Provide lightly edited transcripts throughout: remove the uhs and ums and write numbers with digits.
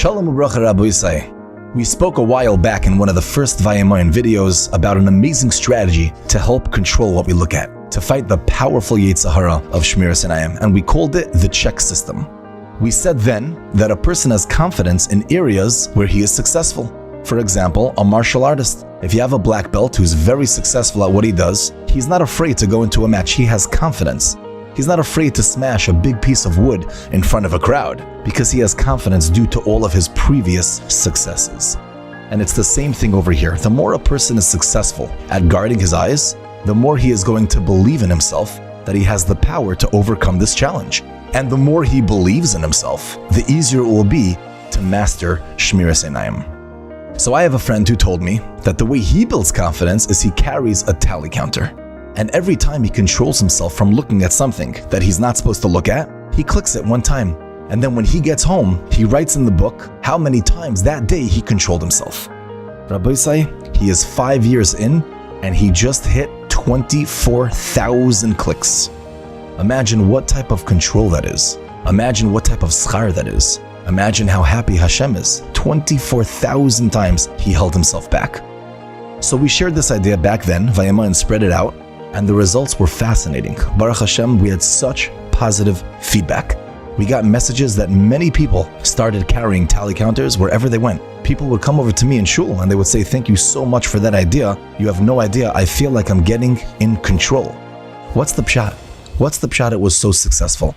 Shalom u'bracha Rabbi Yisai. We spoke a while back in one of the first Vayamoyin videos about an amazing strategy to help control what we look at, to fight the powerful Yetzer Hara of Meîtriser, and we called it the check system. We said then that a person has confidence in areas where he is successful. For example, a martial artist. If you have a black belt who's very successful at what he does, he's not afraid to go into a match. He has confidence. He's not afraid to smash a big piece of wood in front of a crowd because he has confidence due to all of his previous successes. And it's the same thing over here. The more a person is successful at guarding his eyes, the more he is going to believe in himself that he has the power to overcome this challenge. And the more he believes in himself, the easier it will be to master Meîtriser. So I have a friend who told me that the way he builds confidence is he carries a tally counter. And every time he controls himself from looking at something that he's not supposed to look at, he clicks it one time. And then when he gets home, he writes in the book how many times that day he controlled himself. Rabbi Yisai, he is 5 years in, and he just hit 24,000 clicks. Imagine what type of control that is. Imagine what type of schar that is. Imagine how happy Hashem is. 24,000 times he held himself back. So we shared this idea back then, Vayamoyin spread it out, and the results were fascinating. Baruch Hashem, we had such positive feedback. We got messages that many people started carrying tally counters wherever they went. People would come over to me in shul and they would say, "Thank you so much for that idea. You have no idea, I feel like I'm getting in control." What's the pshat? What's the pshat it was so successful?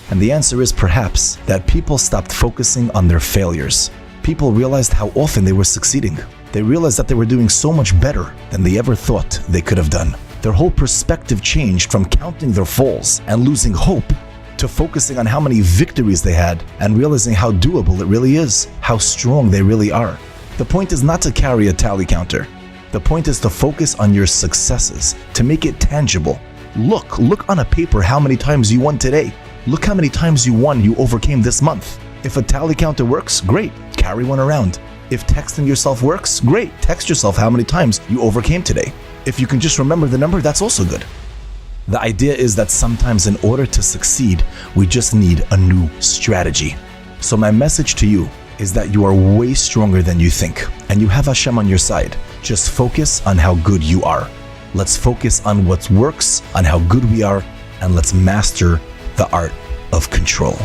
And the answer is perhaps that people stopped focusing on their failures. People realized how often they were succeeding. They realized that they were doing so much better than they ever thought they could have done. Their whole perspective changed from counting their falls and losing hope to focusing on how many victories they had and realizing how doable it really is, how strong they really are. The point is not to carry a tally counter. The point is to focus on your successes, to make it tangible. Look on a paper how many times you won today. Look how many times you won, you overcame this month. If a tally counter works, great, carry one around. If texting yourself works, great, text yourself how many times you overcame today. If you can just remember the number, that's also good. The idea is that sometimes in order to succeed, we just need a new strategy. So my message to you is that you are way stronger than you think, and you have Hashem on your side. Just focus on how good you are. Let's focus on what works, on how good we are, and let's master the art of control.